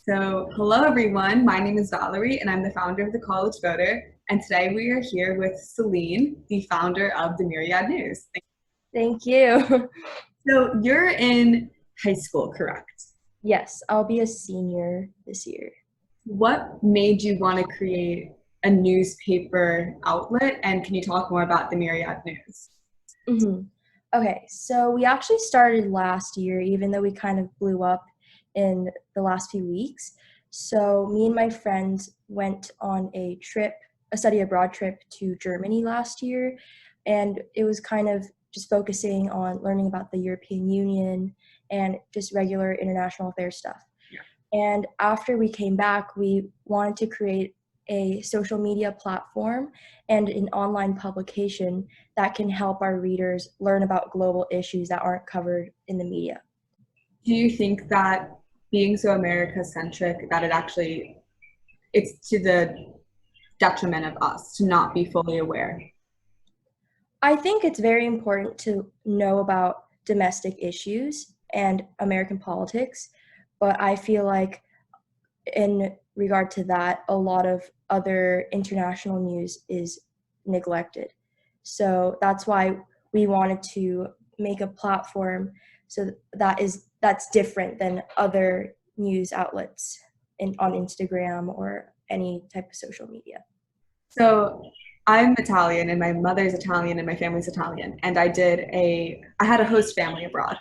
Hello everyone. My name is Valerie, and I'm the founder of the College Voter. And today we are here with Celine, the founder of the Myriad News. Thank you. So, you're in high school, correct? Yes, I'll be a senior this year. What made you want to create a newspaper outlet? And can you talk more about the Myriad News? hmm Okay, so we actually started last year, even though we kind of blew up in the last few weeks. So me and my friends went on a trip, a study abroad trip to Germany last year, and it was kind of just focusing on learning about the European Union and just regular international affairs stuff. And after we came back, we wanted to create a social media platform and an online publication that can help our readers learn about global issues that aren't covered in the media. Do you think that being so America centric that it's to the detriment of us to not be fully aware? I think it's very important to know about domestic issues and American politics, but I feel like in regard to that, a lot of other international news is neglected. So that's why we wanted to make a platform that's different than other news outlets on Instagram or any type of social media. So I'm Italian and my mother's Italian and my family's Italian. And I had a host family abroad.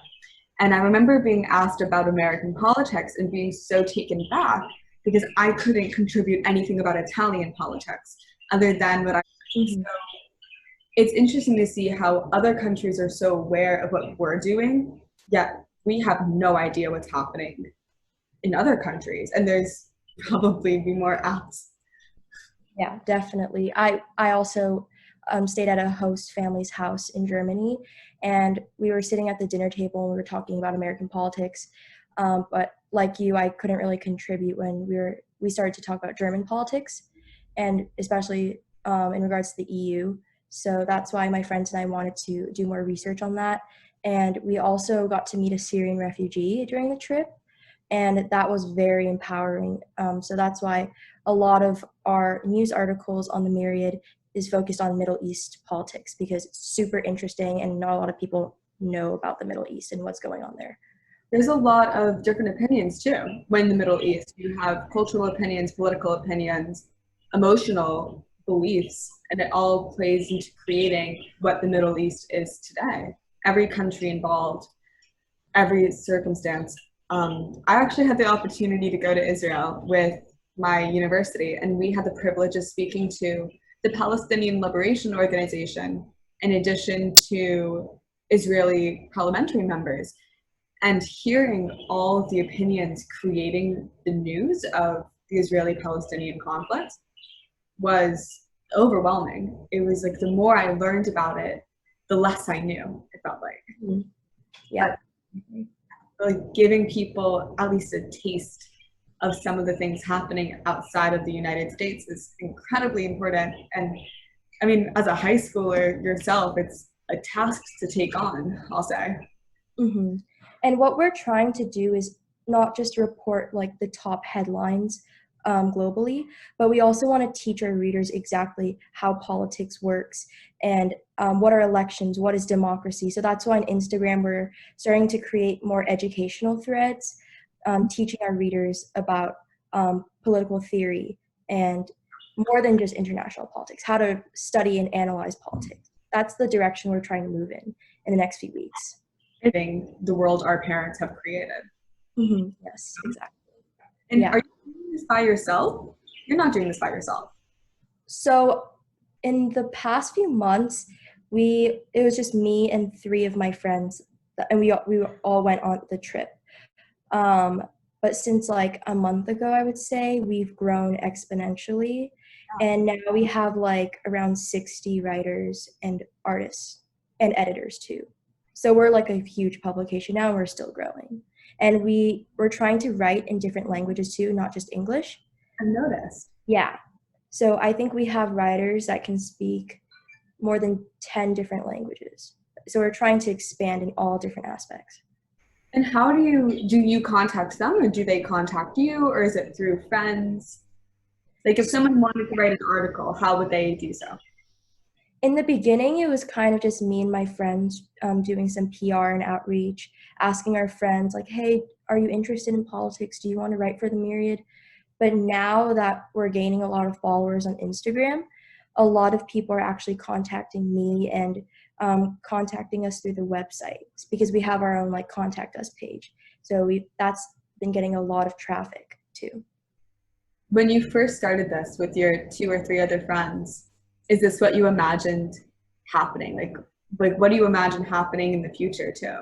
And I remember being asked about American politics and being so taken back because I couldn't contribute anything about Italian politics other than what I. Mhm. It's interesting to see how other countries are so aware of what we're doing, yet we have no idea what's happening in other countries. And there's probably be more apps. Yeah, definitely. I also stayed at a host family's house in Germany, and we were sitting at the dinner table and we were talking about American politics. But like you, I couldn't really contribute when we started to talk about German politics, and especially in regards to the EU. So that's why my friends and I wanted to do more research on that. And we also got to meet a Syrian refugee during the trip, and that was very empowering. So that's why a lot of our news articles on the Myriad is focused on Middle East politics because it's super interesting and not a lot of people know about the Middle East and what's going on there. There's a lot of different opinions too. When the Middle East, you have cultural opinions, political opinions, emotional beliefs, and it all plays into creating what the Middle East is today. Every country involved, every circumstance. I actually had the opportunity to go to Israel with my university, and we had the privilege of speaking to the Palestinian Liberation Organization, in addition to Israeli parliamentary members, and hearing all of the opinions creating the news of the Israeli Palestinian conflict was overwhelming. It was like the more I learned about it, the less I knew, it felt like. Mhm. Yeah. But like giving people at least a taste of some of the things happening outside of the United States is incredibly important. And I mean, as a high schooler yourself, it's a task to take on, I'll say. hmm And what we're trying to do is not just report like the top headlines globally, but we also want to teach our readers exactly how politics works and what are elections, what is democracy. So that's why on Instagram we're starting to create more educational threads, teaching our readers about political theory and more than just international politics, how to study and analyze politics. That's the direction we're trying to move in the next few weeks. The world our parents have created. Yes, exactly. And Yeah. are you doing this by yourself? You're not doing this by yourself. So in the past few months, it was just me and three of my friends, and we all went on the trip. Um, but since like a month ago, I would say we've grown exponentially, and now we have like around 60 writers and artists and editors too. So we're like a huge publication now, and we're still growing. And we're trying to write in different languages too, not just English. I've noticed. Yeah. So I think we have writers that can speak more than 10 different languages. So we're trying to expand in all different aspects. And how do you contact them, or do they contact you, or is it through friends? Like if someone wanted to write an article, how would they do so? In the beginning, it was kind of just me and my friends doing some PR and outreach, asking our friends, like, hey, are you interested in politics? Do you want to write for the Myriad? But now that we're gaining a lot of followers on Instagram, a lot of people are actually contacting me and contacting us through the website because we have our own like contact us page. So that's been getting a lot of traffic too. When you first started this with your two or three other friends, is this what you imagined happening? Like what do you imagine happening in the future too?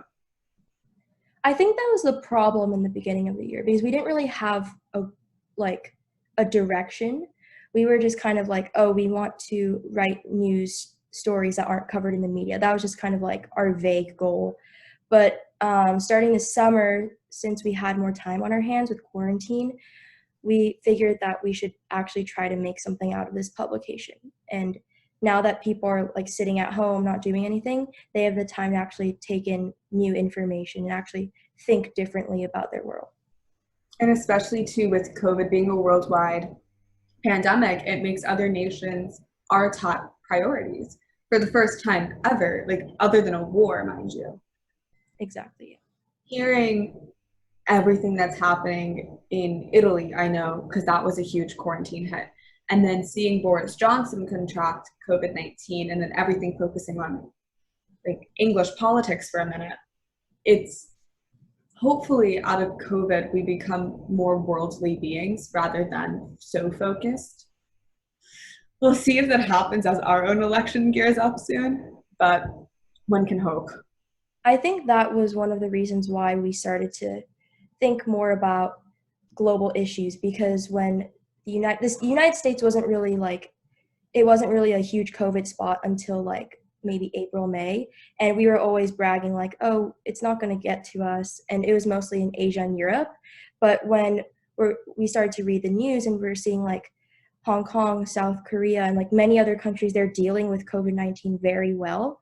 I think that was the problem in the beginning of the year because we didn't really have like a direction. We were just kind of like, oh, we want to write news stories that aren't covered in the media. That was just kind of like our vague goal. But starting this summer, since we had more time on our hands with quarantine, we figured that we should actually try to make something out of this publication. And now that people are like sitting at home not doing anything, they have the time to actually take in new information and actually think differently about their world. And especially too with COVID being a worldwide pandemic, it makes other nations our top priorities for the first time ever, like other than a war, mind you. Exactly. Hearing everything that's happening in Italy, I know, because that was a huge quarantine hit. And then seeing Boris Johnson contract COVID-19 and then everything focusing on like English politics for a minute. It's hopefully out of COVID, we become more worldly beings rather than so focused. We'll see if that happens as our own election gears up soon, but one can hope. I think that was one of the reasons why we started to think more about global issues because when the United States wasn't really like it wasn't really a huge COVID spot until like maybe April, May. And we were always bragging, like, oh, it's not going to get to us. And it was mostly in Asia and Europe. But when we started to read the news and we are seeing like Hong Kong, South Korea, and like many other countries, they're dealing with COVID-19 very well.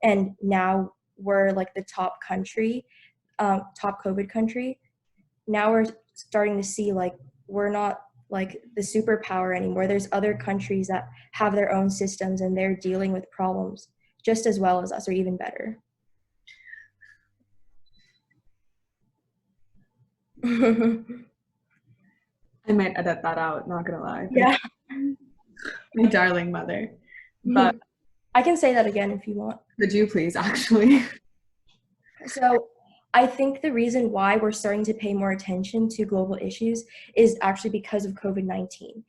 And now we're like the top country, top COVID country. Now we're starting to see like we're not like the superpower anymore. There's other countries that have their own systems and they're dealing with problems just as well as us or even better. I might edit that out, not gonna lie. Yeah. My darling mother. But I can say that again if you want. could you please actually? So I think the reason why we're starting to pay more attention to global issues is actually because of COVID-19.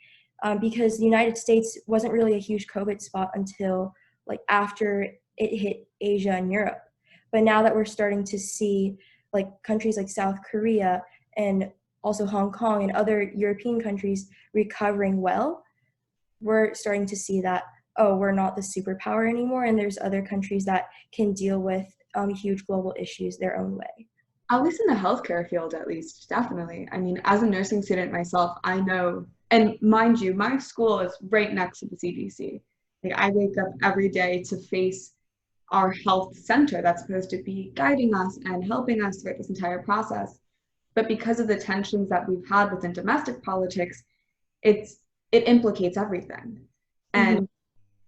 Because the United States wasn't really a huge COVID spot until like after it hit Asia and Europe. But now that we're starting to see like countries like South Korea and also Hong Kong and other European countries recovering well, we're starting to see that, oh, we're not the superpower anymore. And there's other countries that can deal with huge global issues their own way. At least in the healthcare field, at least, definitely. I mean, as a nursing student myself, I know, and mind you, my school is right next to the CDC. Like, I wake up every day to face our health center that's supposed to be guiding us and helping us throughout this entire process. But because of the tensions that we've had within domestic politics, it implicates everything. Mm-hmm. And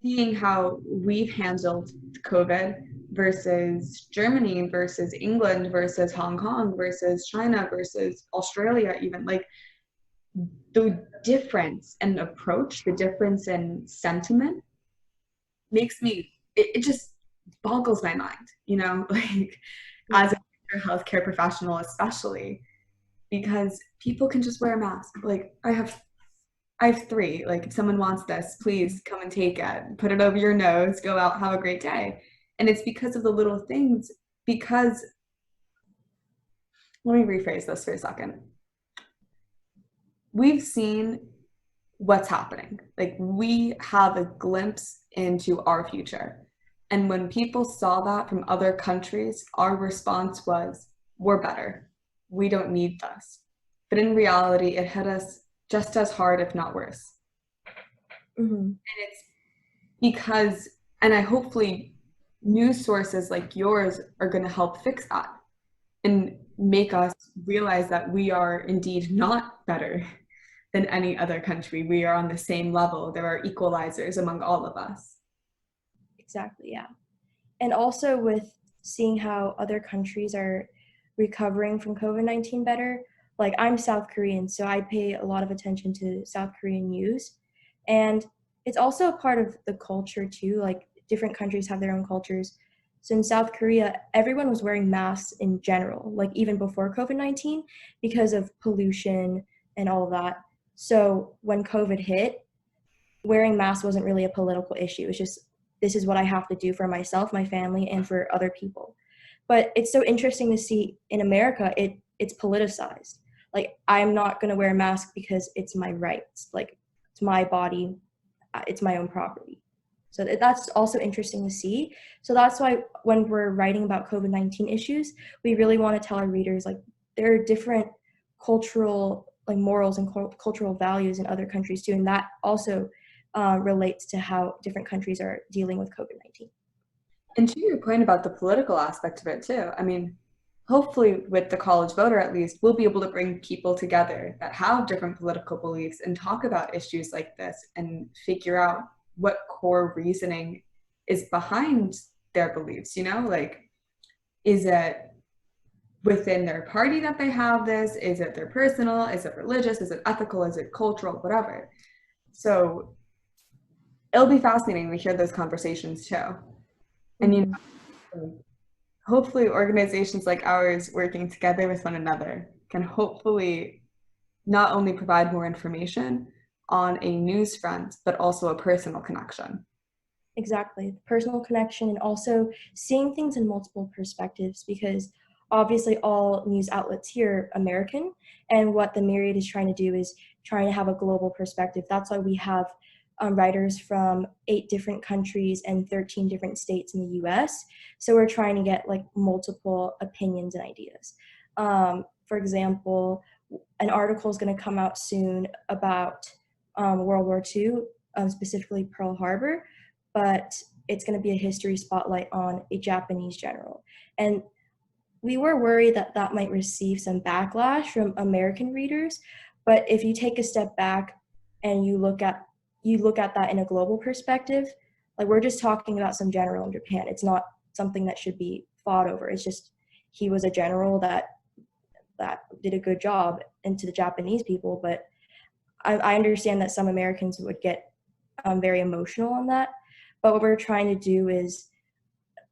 seeing how we've handled COVID versus Germany versus England versus Hong Kong versus China versus Australia, even like the difference in approach, the difference in sentiment makes me, it just boggles my mind, like as Yeah. a healthcare professional, especially because people can just wear a mask. Like I have three. Like, if someone wants this, please come and take it. Put it over your nose, go out, have a great day. And it's because of the little things, because, let me rephrase this for a second. We've seen what's happening. Like, we have a glimpse into our future. And when people saw that from other countries, our response was, we're better. We don't need this. But in reality, it hit us just as hard, if not worse. Mm-hmm. And it's because, and I hopefully news sources like yours are going to help fix that. And make us realize that we are indeed not better than any other country. We are on the same level. There are equalizers among all of us. Exactly, yeah. And also with seeing how other countries are recovering from COVID-19 better, like I'm South Korean, so I pay a lot of attention to South Korean news. And it's also a part of the culture too, like different countries have their own cultures. So in South Korea, everyone was wearing masks in general, like even before COVID-19, because of pollution and all of that. So when COVID hit, wearing masks wasn't really a political issue. It's just, this is what I have to do for myself, my family, and for other people. But it's so interesting to see in America, it's politicized. Like, I'm not going to wear a mask because it's my rights. Like, it's my body, it's my own property. So that's also interesting to see. So that's why when we're writing about COVID-19 issues, we really want to tell our readers, like, there are different cultural, like, morals and cultural values in other countries too. And that also relates to how different countries are dealing with COVID-19. And to your point about the political aspect of it too, I mean, hopefully with the college voter at least, we'll be able to bring people together that have different political beliefs and talk about issues like this and figure out what core reasoning is behind their beliefs, you know? Like, is it within their party that they have this? Is it their personal? Is it religious? Is it ethical? Is it cultural? Whatever. So it'll be fascinating to hear those conversations too. And you know, hopefully organizations like ours working together with one another can hopefully not only provide more information on a news front, but also a personal connection. Exactly. Personal connection and also seeing things in multiple perspectives, because obviously all news outlets here are American, and what the Myriad is trying to do is trying to have a global perspective. That's why we have writers from 8 different countries and 13 different states in the US. So we're trying to get like multiple opinions and ideas. For example, an article is going to come out soon about World War II, specifically Pearl Harbor, but it's going to be a history spotlight on a Japanese general. And we were worried that that might receive some backlash from American readers, but if you take a step back and you look at that in a global perspective, like, we're just talking about some general in Japan. It's not something that should be fought over. It's just, he was a general that did a good job, and to the Japanese people. But I understand that some Americans would get very emotional on that. But what we're trying to do is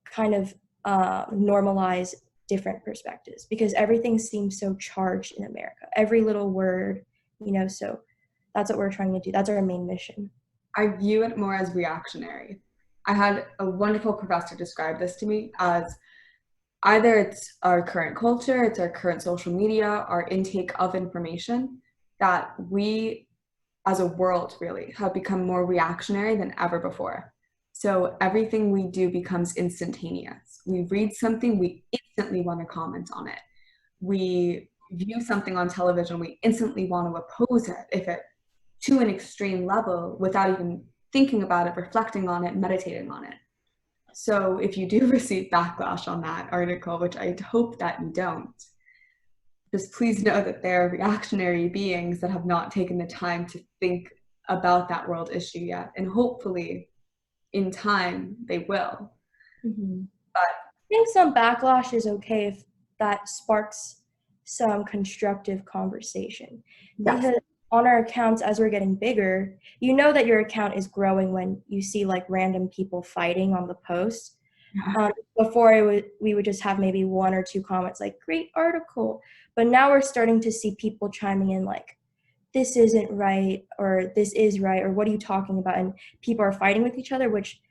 kind of normalize different perspectives, because everything seems so charged in America. Every little word, so that's what we're trying to do. That's our main mission. I view it more as reactionary. I had a wonderful professor describe this to me as either it's our current culture, it's our current social media, our intake of information, that we as a world really have become more reactionary than ever before. So everything we do becomes instantaneous. We read something, we instantly want to comment on it. We view something on television, we instantly want to oppose it if it to an extreme level without even thinking about it, reflecting on it, meditating on it. So if you do receive backlash on that article, which I hope that you don't, just please know that there are reactionary beings that have not taken the time to think about that world issue yet. And hopefully in time they will. Mm-hmm. But I think some backlash is okay if that sparks some constructive conversation. yes. Because on our accounts, as we're getting bigger, you know that your account is growing when you see like random people fighting on the post. Before we would just have maybe 1 or 2 comments like, great article. But now we're starting to see people chiming in like, this isn't right, or this is right, or what are you talking about? And people are fighting with each other, which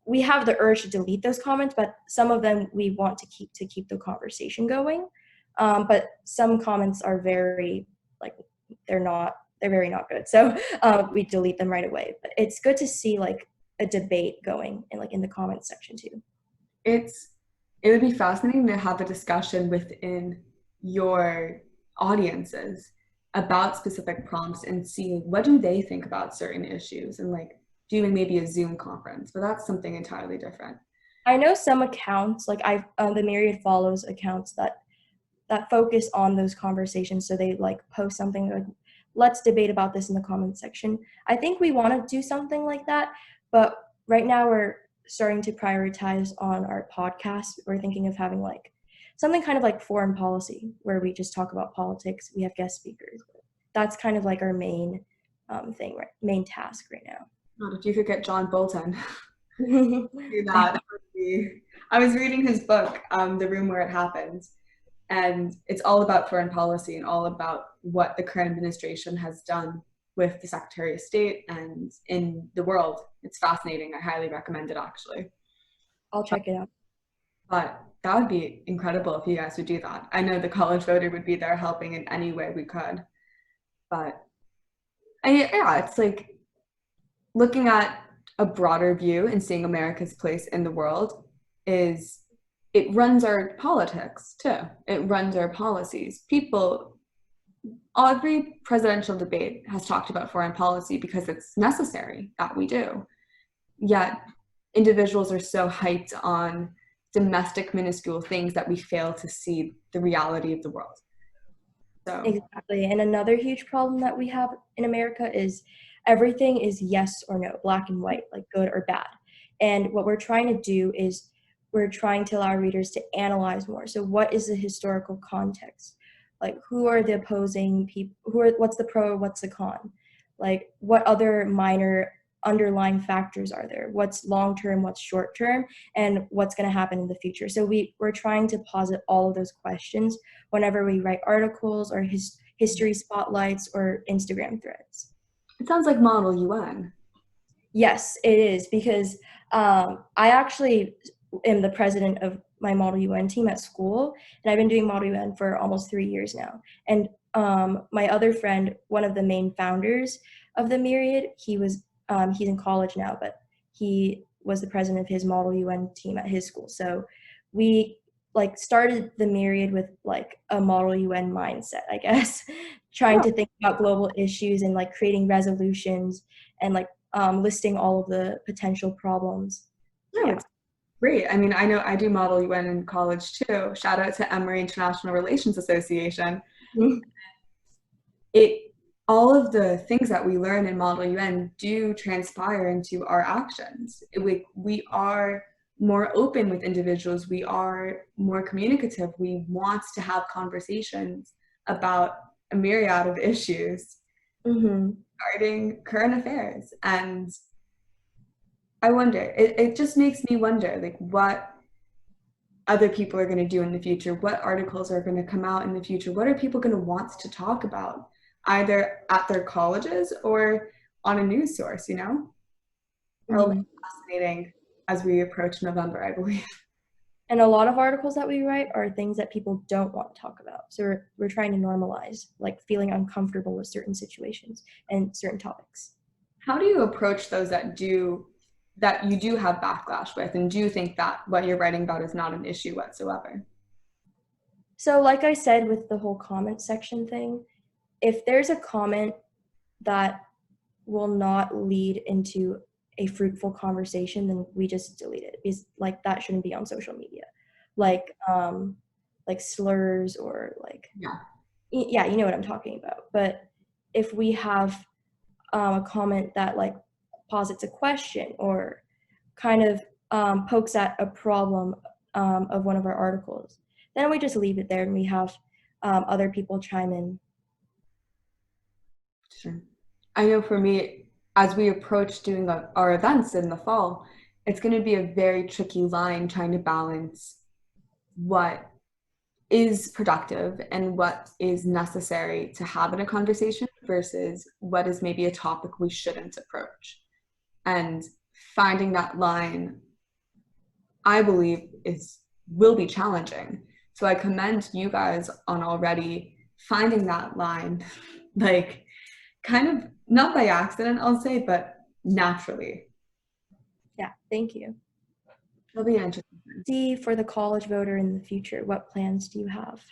we have the urge to delete those comments, but some of them we want to keep the conversation going. But some comments are very, like, they're very not good. So we delete them right away. But it's good to see like a debate going in the comments section too. It would be fascinating to have a discussion within your audiences about specific prompts and see what do they think about certain issues, and like doing maybe a Zoom conference, but that's something entirely different. I know some accounts, like the Myriad follows accounts that that focus on those conversations. So they like post something like, let's debate about this in the comment section. I think we want to do something like that, but right now we're starting to prioritize on our podcast. We're thinking of having like something kind of like foreign policy where we just talk about politics. We have guest speakers. That's kind of like our main thing, right? Main task right now. God, if you could get John Bolton do that. I was reading his book, The Room Where It Happens, and it's all about foreign policy and all about what the current administration has done with the Secretary of State and in the world. It's fascinating. I highly recommend it, actually. I'll check it out. But that would be incredible if you guys would do that. I know the college voter would be there helping in any way we could. But yeah, it's like looking at a broader view and seeing America's place in the world is it runs our politics too. It runs our policies. Every presidential debate has talked about foreign policy because it's necessary that we do. Yet individuals are so hyped on domestic minuscule things that we fail to see the reality of the world. So exactly. And another huge problem that we have in America is everything is yes or no, black and white, like good or bad. And what we're trying to do is we're trying to allow readers to analyze more. So what is the historical context? Like who are the opposing people? What's the pro, what's the con? Like what other minor underlying factors are there? What's long-term, what's short-term, and what's going to happen in the future? So we're trying to posit all of those questions whenever we write articles or history spotlights or Instagram threads. it sounds like Model UN. Yes, it is, because I actually am the president of my Model UN team at school, and I've been doing Model UN for almost 3 years now. And my other friend, one of the main founders of the Myriad, he's in college now, but he was the president of his Model UN team at his school. So we like started the Myriad with like a Model UN mindset, I guess, trying to think about global issues and like creating resolutions and like listing all of the potential problems. Yeah, it's great. I mean, I know I do Model UN in college too. Shout out to Emory International Relations Association. Mhm. All of the things that we learn in Model UN do transpire into our actions. We are more open with individuals. We are more communicative. We want to have conversations about a myriad of issues regarding current affairs. And I wonder, it just makes me wonder, like, what other people are going to do in the future, what articles are going to come out in the future, what are people going to want to talk about, either at their colleges or on a news source, you know? It'll be fascinating as we approach November, I believe. And a lot of articles that we write are things that people don't want to talk about. So we're trying to normalize, like, feeling uncomfortable with certain situations and certain topics. How do you approach those that you do have backlash with, and do you think that what you're writing about is not an issue whatsoever? So like I said with the whole comment section thing, if there's a comment that will not lead into a fruitful conversation, then we just delete it, because like that shouldn't be on social media. Like slurs or like, yeah, you know what I'm talking about. But if we have a comment that like posits a question or kind of pokes at a problem of one of our articles, then we just leave it there and we have other people chime in. Sure. I know for me, as we approach doing our events in the fall, it's going to be a very tricky line trying to balance what is productive and what is necessary to have in a conversation versus what is maybe a topic we shouldn't approach. And finding that line, I believe, will be challenging. So I commend you guys on already finding that line, like kind of not by accident, I'll say, but naturally. Yeah, thank you. It'll be interesting. See, for the college voter in the future, what plans do you have?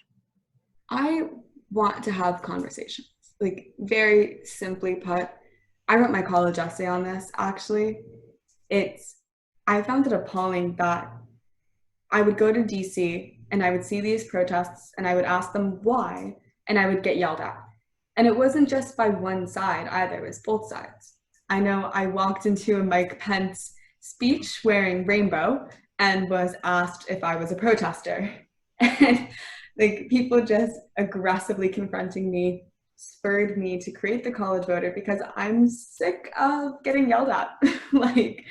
I want to have conversations. Like, very simply put, I wrote my college essay on this, actually. I found it appalling that I would go to DC and I would see these protests and I would ask them why, and I would get yelled at. And it wasn't just by one side either, it was both sides. I know I walked into a Mike Pence speech wearing rainbow and was asked if I was a protester. And like people just aggressively confronting me spurred me to create the college voter because I'm sick of getting yelled at. Like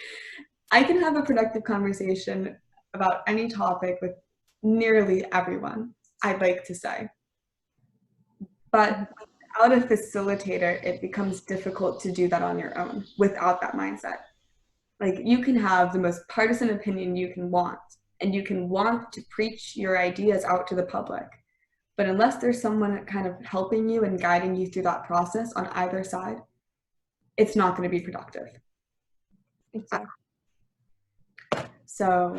I can have a productive conversation about any topic with nearly everyone, I'd like to say. But without a facilitator, it becomes difficult to do that on your own without that mindset. Like you can have the most partisan opinion you can want, and you can want to preach your ideas out to the public. But unless there's someone kind of helping you and guiding you through that process on either side, it's not going to be productive. Exactly. So